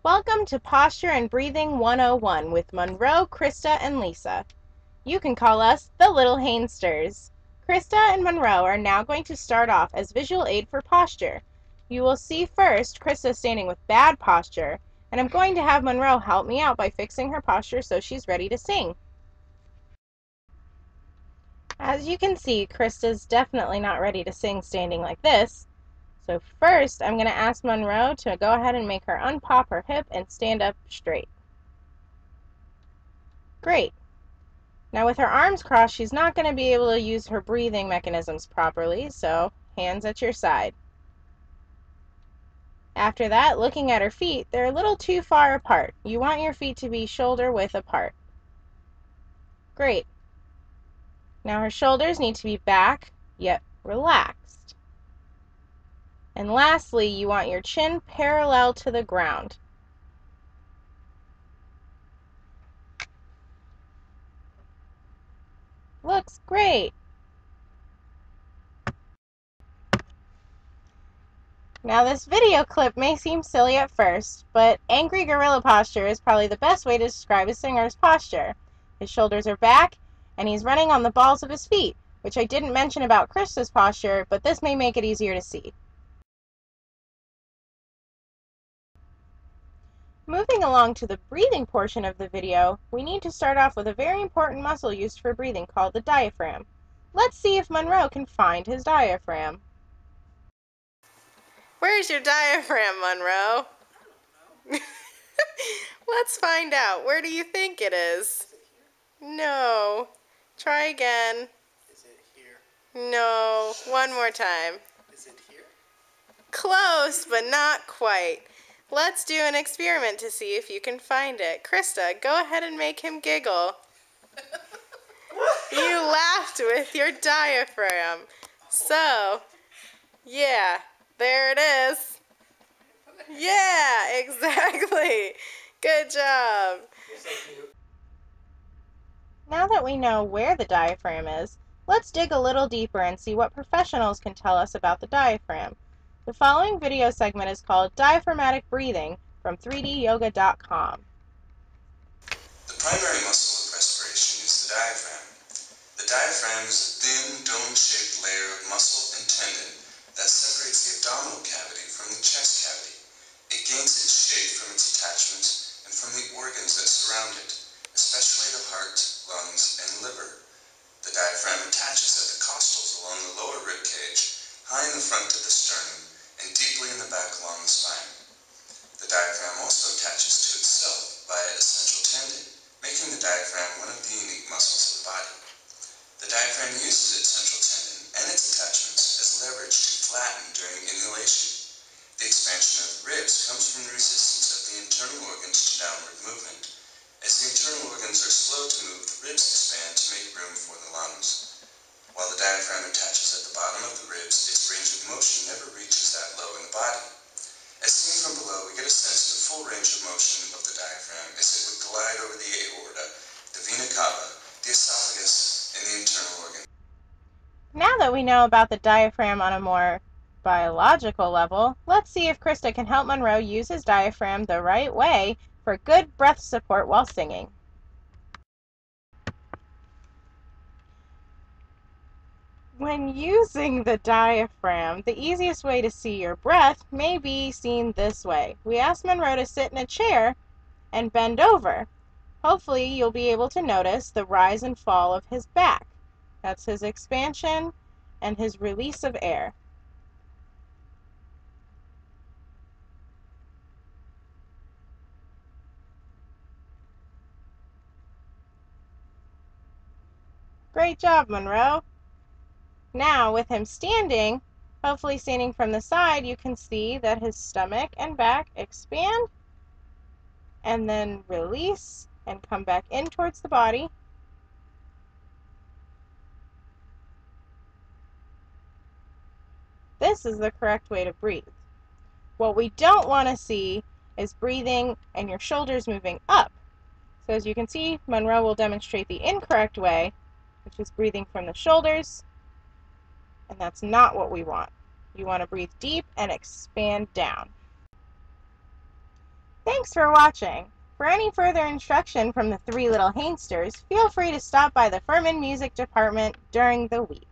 Welcome to Posture and Breathing 101 with Monroe, Krista, and Lisa. You can call us the Little Hainsters. Krista and Monroe are now going to start off as visual aid for posture. You will see first Krista standing with bad posture, and I'm going to have Monroe help me out by fixing her posture so she's ready to sing. As you can see, Krista's definitely not ready to sing standing like this. So first, I'm going to ask Monroe to go ahead and make her unpop her hip and stand up straight. Great. Now with her arms crossed, she's not going to be able to use her breathing mechanisms properly, so hands at your side. After that, looking at her feet, they're a little too far apart. You want your feet to be shoulder width apart. Great. Now her shoulders need to be back, yet relaxed. And lastly, you want your chin parallel to the ground. Looks great! Now this video clip may seem silly at first, but angry gorilla posture is probably the best way to describe a singer's posture. His shoulders are back, and he's running on the balls of his feet, which I didn't mention about Krista's posture, but this may make it easier to see. Moving along to the breathing portion of the video, we need to start off with a very important muscle used for breathing called the diaphragm. Let's see if Monroe can find his diaphragm. Where's your diaphragm, Monroe? Let's find out. Where do you think it is? No. Try again. Is it here? No. One more time. Is it here? Close, but not quite. Let's do an experiment to see if you can find it. Krista, go ahead and make him giggle. You laughed with your diaphragm. So, yeah, there it is. Yeah, exactly. Good job. You're so cute. Now that we know where the diaphragm is, let's dig a little deeper and see what professionals can tell us about the diaphragm. The following video segment is called Diaphragmatic Breathing from 3dyoga.com. The primary muscle of respiration is the diaphragm. The diaphragm is a thin, dome-shaped layer of muscle and tendon that separates the abdominal cavity from the chest cavity. It gains its shape from its attachments and from the organs that surround it, especially the heart, lungs, and liver. The diaphragm attaches at the costals along the lower rib cage, high in the front of the sternum, and deeply in the back along the spine. The diaphragm also attaches to itself via a central tendon, making the diaphragm one of the unique muscles of the body. The diaphragm uses its central tendon and its attachments as leverage to flatten during inhalation. The expansion of the ribs comes from the resistance of the internal organs to downward movement. As the internal organs are slow to move, the ribs expand to make room for the lungs. While the diaphragm attaches at the bottom of the ribs, its range of motion never reaches that low in the body. As seen from below, we get a sense of the full range of motion of the diaphragm as it would glide over the aorta, the vena cava, the esophagus, and the internal organs. Now that we know about the diaphragm on a more biological level, let's see if Krista can help Monroe use his diaphragm the right way for good breath support while singing. When using the diaphragm, the easiest way to see your breath may be seen this way. We ask Monroe to sit in a chair and bend over. Hopefully you'll be able to notice the rise and fall of his back. That's his expansion and his release of air. Great job, Monroe. Now, with him standing, hopefully standing from the side, you can see that his stomach and back expand and then release and come back in towards the body. This is the correct way to breathe. What we don't want to see is breathing and your shoulders moving up. So as you can see, Monroe will demonstrate the incorrect way, which is breathing from the shoulders, and that's not what we want. You want to breathe deep and expand down. Thanks Thanks for watching. For any further instruction from the Three Little Hainsters, feel free to stop by the Furman Music Department during the week.